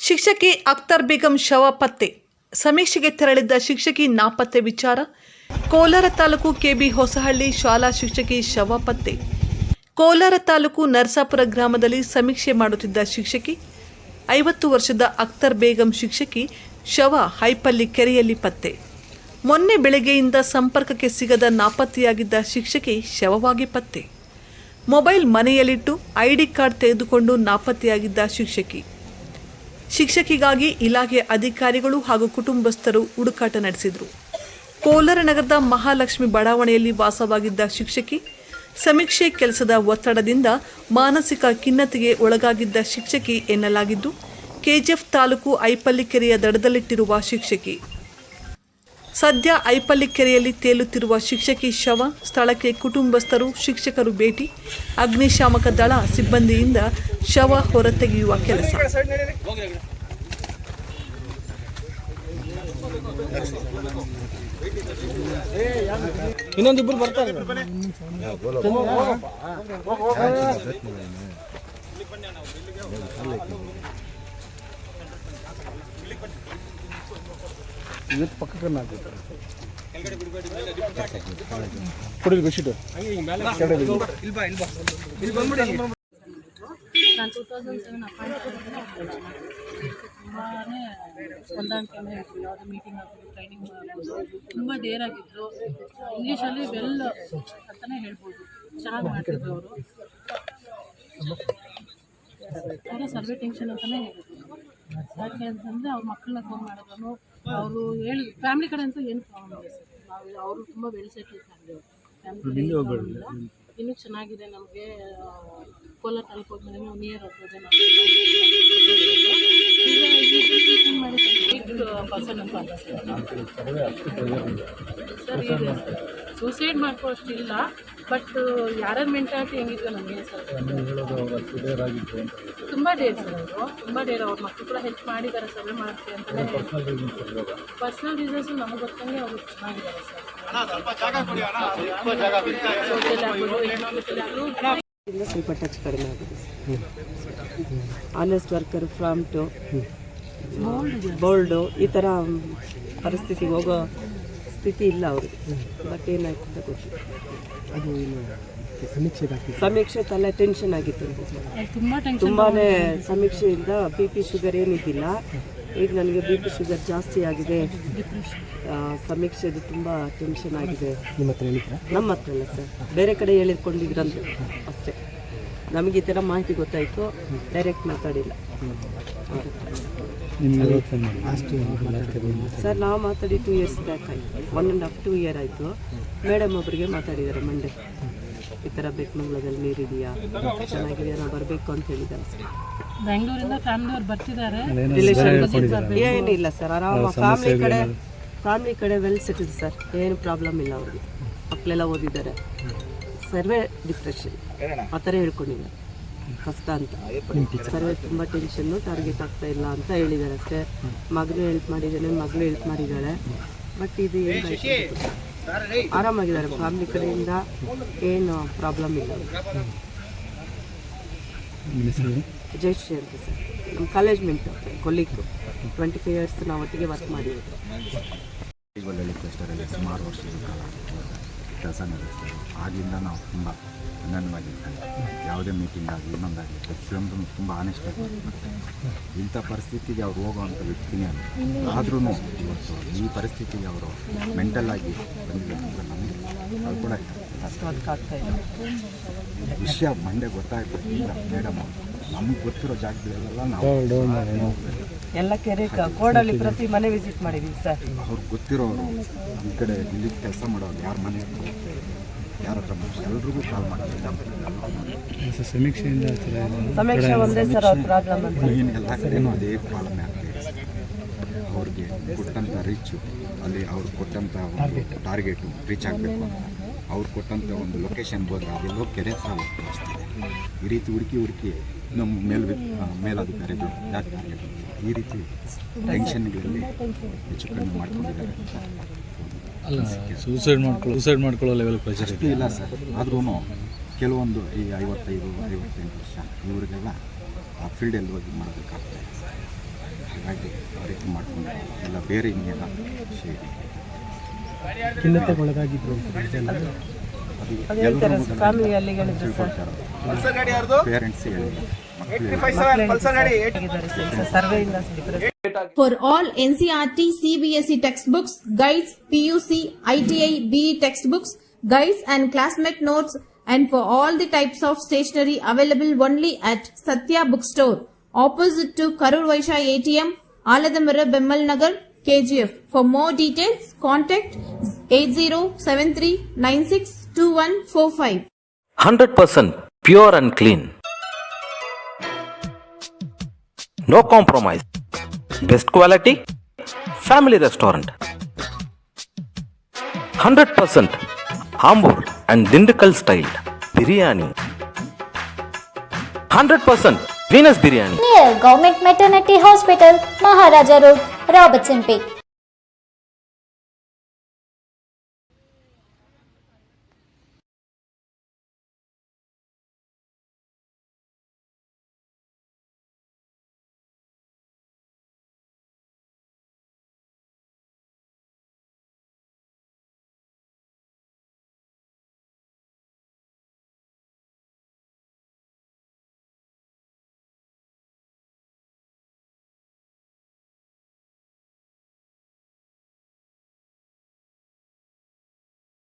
ಶಿಕ್ಷಕಿ ಅಖ್ತರ್ ಬೇಗಂ ಶವ ಪತ್ತೆ. ಸಮೀಕ್ಷೆಗೆ ತೆರಳಿದ್ದ ಶಿಕ್ಷಕಿ ನಾಪತ್ತೆ ವಿಚಾರ. ಕೋಲಾರ ತಾಲೂಕು ಕೆಬಿ ಹೊಸಹಳ್ಳಿ ಶಾಲಾ ಶಿಕ್ಷಕಿ ಶವ ಪತ್ತೆ. ಕೋಲಾರ ತಾಲೂಕು ನರಸಾಪುರ ಗ್ರಾಮದಲ್ಲಿ ಸಮೀಕ್ಷೆ ಮಾಡುತ್ತಿದ್ದ ಶಿಕ್ಷಕಿ 50 ವರ್ಷದ ಅಖ್ತರ್ ಬೇಗಂ ಶಿಕ್ಷಕಿ ಶವ ಹೈಪಲ್ಲಿ ಕೆರೆಯಲ್ಲಿ ಪತ್ತೆ. ಮೊನ್ನೆ ಬೆಳಗ್ಗೆಯಿಂದ ಸಂಪರ್ಕಕ್ಕೆ ಸಿಗದ ನಾಪತ್ತೆಯಾಗಿದ್ದ ಶಿಕ್ಷಕಿ ಶವವಾಗಿ ಪತ್ತೆ. ಮೊಬೈಲ್ ಮನೆಯಲ್ಲಿಟ್ಟು ಐಡಿ ಕಾರ್ಡ್ ತೆಗೆದುಕೊಂಡು ನಾಪತ್ತೆಯಾಗಿದ್ದ ಶಿಕ್ಷಕಿಗಾಗಿ ಇಲಾಖೆ ಅಧಿಕಾರಿಗಳು ಹಾಗೂ ಕುಟುಂಬಸ್ಥರು ಹುಡುಕಾಟ ನಡೆಸಿದರು. ಕೋಲಾರ ನಗರದ ಮಹಾಲಕ್ಷ್ಮಿ ಬಡಾವಣೆಯಲ್ಲಿ ವಾಸವಾಗಿದ್ದ ಶಿಕ್ಷಕಿ ಸಮೀಕ್ಷೆ ಕೆಲಸದ ಒತ್ತಡದಿಂದ ಮಾನಸಿಕ ಖಿನ್ನತೆಗೆ ಒಳಗಾಗಿದ್ದ ಶಿಕ್ಷಕಿ ಎನ್ನಲಾಗಿದ್ದು, ಕೆಜಿಎಫ್ ತಾಲೂಕು ಐಪಲ್ಲಿ ಕೆರೆಯ ದಡದಲ್ಲಿಟ್ಟಿರುವ ಶಿಕ್ಷಕಿ. ಸದ್ಯ ಐಪಲ್ಲಿ ಕೆರೆಯಲ್ಲಿ ತೇಲುತ್ತಿರುವ ಶಿಕ್ಷಕಿ ಶವ ಸ್ಥಳಕ್ಕೆ ಕುಟುಂಬಸ್ಥರು, ಶಿಕ್ಷಕರು ಭೇಟಿ, ಅಗ್ನಿಶಾಮಕ ದಳ ಸಿಬ್ಬಂದಿಯಿಂದ ಶವ ಹೊರತೆಗೆಯುವ ಕೆಲಸ. ಇನ್ನೊಂದಿಬ್ಬರು ಬರ್ತಾರೆ. ಇವತ್ತು ಪಕ್ಕಕ್ಕೆ ಹಾಕ್ತಾರೆ ಕೊಡಿ ಬೆಡ್ಶೀಟು. ನಾನು 2007 ಅಪಾಯಿಂಟ್ ತುಂಬಾ ಹೊಂದಾಣಿಕೆಯಿಂದ ಇತ್ತು. ಯಾವುದೇ ಮೀಟಿಂಗ್ ಆಗ್ಬೋದು, ಟ್ರೈನಿಂಗ್ ಆಗ್ಬೋದು, ತುಂಬ ಡೇರ್ ಆಗಿದ್ರು. ಇಂಗ್ಲೀಷಲ್ಲಿ ವೆಲ್ ಅಂತಲೇ ಹೇಳ್ಬೋದು, ಚೆನ್ನಾಗಿ ಮಾಡ್ತಿದ್ರು ಅವರು. ಅವರು ಸರ್ವೆ ಟೆನ್ಷನ್ ಅಂತಲೇ ಹೇಳಿದ್ರು. ಯಾಕೆ ಅಂತಂದರೆ ಅವ್ರ ಮಕ್ಕಳನ್ನ ಫೋನ್ ಮಾಡೋದನ್ನು ಅವರು ಹೇಳಿ ಫ್ಯಾಮಿಲಿ ಕಡೆ ಅಂತೂ ಏನು ಪ್ರಾಬ್ಲಮ್ ಇದೆ ಸರ್. ನಾವು ಅವರು ತುಂಬ ವೆಲ್ ಸೆಟಲ್ ಫ್ಯಾಮಿಲಿ ಇಲ್ಲ. ಇನ್ನೂ ಚೆನ್ನಾಗಿದೆ ನಮಗೆ. ಕೋಲಾರ ತಾಲೂಕು ಹೋದ್ಮೇಲೆ ನಿಯರ್ ಆಗ್ತದೆ. ಪರ್ಸನ್ ಅಂತ ಸರ್ ಇದೆ ಸೂಸೈಡ್ ಮಾಡ್ಕೊಳ್ಳೋಷ್ಟಿಲ್ಲ, ಬಟ್ ಯಾರ್ಯಾರ ಮೆಂಟಾಲಿಟಿ ಹೆಂಗಿದ್ರು ನಮಗೆ ಸರ್ ತುಂಬ ಡೇರ್ ಸರ್. ಅವರು ತುಂಬ ಡೇರ್ ಅವ್ರ ಮಕ್ಕಳು ಕೂಡ ಹೆಲ್ಪ್ ಮಾಡಿದ್ದಾರೆ, ಸರ್ವೆ ಮಾಡ್ತೀವಿ ಅಂತಲೇ. ಪರ್ಸ್ನಲ್ ರೀಸನ್ಸ್ ನಮಗೆ ಗೊತ್ತಂಗೆ ಅವರು ಚೆನ್ನಾಗಿದ್ದಾರೆ ಸರ್. ಸ್ವಲ್ಪ ಟಚ್ ಕಡಿಮೆ ಆಗಿದೆ. ಆನೆಸ್ಟ್ ವರ್ಕರ್ ಫ್ರಾಮ್ ಟು ಬೋಲ್ಡು ಈ ಥರ ಪರಿಸ್ಥಿತಿಗೆ ಹೋಗೋ ಸ್ಥಿತಿ ಇಲ್ಲ ಅವ್ರಿಗೆ. ಬಟ್ ಏನಾಯ್ತು ಅಂತ ಗೊತ್ತಿಲ್ಲ. ಅದು ಸಮೀಕ್ಷೆ ತಲೆ ಟೆನ್ಷನ್ ಆಗಿತ್ತು. ತುಂಬಾ ಸಮೀಕ್ಷೆಯಿಂದ BP ಶುಗರ್ ಏನಿದ್ದಿಲ್ಲ. ಈಗ ನನಗೆ BP ಶುಗರ್ ಜಾಸ್ತಿ ಆಗಿದೆ, ಸಮೀಕ್ಷೆದು ತುಂಬ ಟೆನ್ಷನ್ ಆಗಿದೆ. ನಿಮ್ಮ ಹತ್ರ ಹೇಳಿದ್ರಾ? ನಮ್ಮ ಹತ್ರ ಇಲ್ಲ ಸರ್, ಬೇರೆ ಕಡೆ ಹೇಳಿಕೊಂಡಿದ್ರಂತೆ ಅಷ್ಟೇ. ನಮಗೆ ಈ ಥರ ಮಾಹಿತಿ ಗೊತ್ತಾಯಿತು, ಡೈರೆಕ್ಟ್ ಮಾತಾಡಿಲ್ಲ ಸರ್. ನಾವು ಮಾತಾಡಿ 2 years ಬ್ಯಾಕ್ ಆಯಿತು, 1.5 2 year ಆಯಿತು. ಮೇಡಮ್ ಒಬ್ಬರಿಗೆ ಮಾತಾಡಿದ್ದಾರೆ ಮಂಡೆ, ಈ ಥರ ಬೆಟ್ಟಮಂಗ್ಲದಲ್ಲಿ ನೀರಿದೆಯಾ, ಚೆನ್ನಾಗಿದೆಯಾ, ನಾವು ಬರಬೇಕು ಅಂತ ಹೇಳಿದ್ದಾರೆ ಸರ್. ಬೆಂಗಳೂರಿಂದ ಫ್ಯಾಮಿಲಿಯವ್ರು ಬರ್ತಿದ್ದಾರೆ. ಏನಿಲ್ಲ ಸರ್, ಆರಾಮ ಫ್ಯಾಮಿಲಿ ಕಡೆ ವೆಲ್ ಸೆಟಲ್ ಸರ್. ಏನು ಪ್ರಾಬ್ಲಮ್ ಇಲ್ಲ ಅವ್ರಿಗೆ. ಮಕ್ಕಳೆಲ್ಲ ಓದಿದ್ದಾರೆ. ಸರ್ವೆ ಡಿಪ್ರೆಷನ್ ಆ ಥರ ಹೇಳ್ಕೊಂಡಿದ್ದಾರೆ, ಕಷ್ಟ ಅಂತ. ಸರ್ವೆ ತುಂಬ ಟೆನ್ಷನ್ನು, ಟಾರ್ಗೆಟ್ ಆಗ್ತಾ ಇಲ್ಲ ಅಂತ ಹೇಳಿದ್ದಾರೆ ಅಷ್ಟೇ. ಮಗಳು ಹೆಲ್ಪ್ ಮಾಡಿದ್ದಾನೆ, ಮಗಳು ಹೆಲ್ಪ್ ಮಾಡಿದ್ದಾಳೆ. ಬಟ್ ಇದು ಏನು ಆರಾಮಾಗಿದ್ದಾರೆ. ಫ್ಯಾಮಿಲಿ ಕಡೆಯಿಂದ ಏನು ಪ್ರಾಬ್ಲಮ್ ಇಲ್ಲ. ಜಯಶ್ರೀ ಅಂತ ಸರ್, ನಮ್ಮ ಕಾಲೇಜ್ ಮೆಂಟ್ ಕೊಲ್ಲಿಕ್ಕು. 25 years ನಾವು ಒಟ್ಟಿಗೆ ವರ್ಕ್ ಮಾಡಿರೋದು. ಸುಮಾರು ವರ್ಷಗಳ ಕಾಲ ಕೆಲಸ ನಡೆಸ್ತಾರೆ. ಆಗಿಂದ ನಾವು ತುಂಬ ಆನಂದವಾಗಿರ್ತಾರೆ. ಯಾವುದೇ ಮೀಟಿಂಗ್ ಆಗಲಿ ಇನ್ನೊಂದಾಗಲಿ ಪ್ರತಿಯೊಂದು ತುಂಬ ಆನೆಸ್ಟಾಗಿ ಮಾಡ್ತಾರೆ. ಇಂಥ ಪರಿಸ್ಥಿತಿಗೆ ಅವ್ರು ಹೋಗೋವಂಥ ವ್ಯಕ್ತಿನೇ ಅಲ್ಲ. ಆದ್ರೂ ಇವತ್ತು ಈ ಪರಿಸ್ಥಿತಿಗೆ ಅವರು ಮೆಂಟಲ್ ಆಗಿ ಬಂದಿದ್ದಾರೆ. ನಮಗೆ ಅದು ಕೂಡ ವಿಷಯ ಮಂಡೆ ಗೊತ್ತಾಯ್ತು. ಈಗ ಮೇಡಮ್ ನಮ್ಗೆ ಗೊತ್ತಿರೋ ಜಾಗದಲ್ಲೆಲ್ಲ ನಾವು ಎಲ್ಲ ಕೆರೆ ಕೋಡಲ್ಲಿ ಪ್ರತಿ ಮನೆ ವಿಸಿಟ್ ಮಾಡಿದ್ದೀವಿ ಸರ್. ಅವ್ರಿಗೆ ಗೊತ್ತಿರೋರು ಈ ಕಡೆ ಇಲ್ಲಿ ಕೆಲಸ ಮಾಡೋರು ಯಾರ ಮನೆ ಯಾರ ಹತ್ರ ಎಲ್ರಿಗೂ ಕಾಲ್ ಮಾಡ್ತಾರೆ. ಸಮೀಕ್ಷೆ ಒಂದೇ ಸರ್ ಅವ್ರ ಪ್ರಾಬ್ಲಮ್ ಅಂತ. ಎಲ್ಲ ಕಡೆನೂ ಅದೇ ಪ್ರಾಬ್ಲಮ್ ಆಗ್ತಾಯಿದೆ. ಅವ್ರಿಗೆ ಕೊಟ್ಟಂಥ ರೀಚು, ಅಲ್ಲಿ ಅವ್ರು ಕೊಟ್ಟಂಥ ಒಂದು ಟಾರ್ಗೆಟು ರೀಚ್ ಆಗಬೇಕು ಅಂತ ಅವ್ರು ಕೊಟ್ಟಂಥ ಒಂದು ಲೊಕೇಶನ್ ಹೋದ್ರೆ ಅದೆಲ್ಲೋ ಕೆರೆ ಹತ್ರ ಹೋಗ್ತಿದೆ. ಈ ರೀತಿ ಹುಡುಕಿ ನಮ್ಮ ಮೇಲಧಿಕಾರಿಗಳು ಯಾಕೆ ಟಾರ್ಗೆಟ್ ಈ ರೀತಿ ಟೆನ್ಷನ್ಗಳಲ್ಲಿ ಹೆಚ್ಚು ಕಡಿಮೆ ಮಾಡ್ಕೊಂಡಿದ್ದಾರೆ. ಅಲ್ಲ, ಸೂಸೈಡ್ ಮಾಡ್ಕೊಳ್ಳೋ ಲೆವೆಲ್ ಪ್ರೆಷರ್ ಅಷ್ಟು ಇಲ್ಲ ಸರ್. ಆದ್ರೂ ಕೆಲವೊಂದು ಈ 55-58 ವರ್ಷ ಇವರಿಗೆಲ್ಲ ಆ ಫೀಲ್ಡಲ್ಲಿ ಹೋಗಿ ಮಾಡಬೇಕಾಗ್ತದೆ. ಹಾಗಾಗಿ ಆ ರೀತಿ ಮಾಡ್ಕೊಂಡು ಎಲ್ಲ ಬೇರೆ ಇನ್ನೆಲ್ಲ ವಿಷಯ ಇದೆ. ಖಿನ್ನತೆಗೊಳಗಾಗಿದ್ರು ಅದು ಹೇಳ್ತಾರೆ ಸರ್, ಫ್ಯಾಮಿಲಿಯಲ್ಲಿ ಹೇಳಿದ್ರು ಸರ್, ಪೇರೆಂಟ್ಸ್ ಹೇಳಿ ಸರ್ವೆಯಿಂದ For all NCERT, CBSE textbooks, guides, PUC, ITI, BE textbooks, guides and classmate notes, and for all the types of stationery available only at Satya Bookstore, opposite to Karur Vaishya ATM, Aladamara, Bemmal Nagar, KGF. For more details, contact 8073962145. 100% pure and clean. No compromise. Best quality. Family restaurant. 100% Ambur and Dindukal style biryani. 100% Venus biryani. Near Government Maternity Hospital, Maharaja Road, Robertson Peak.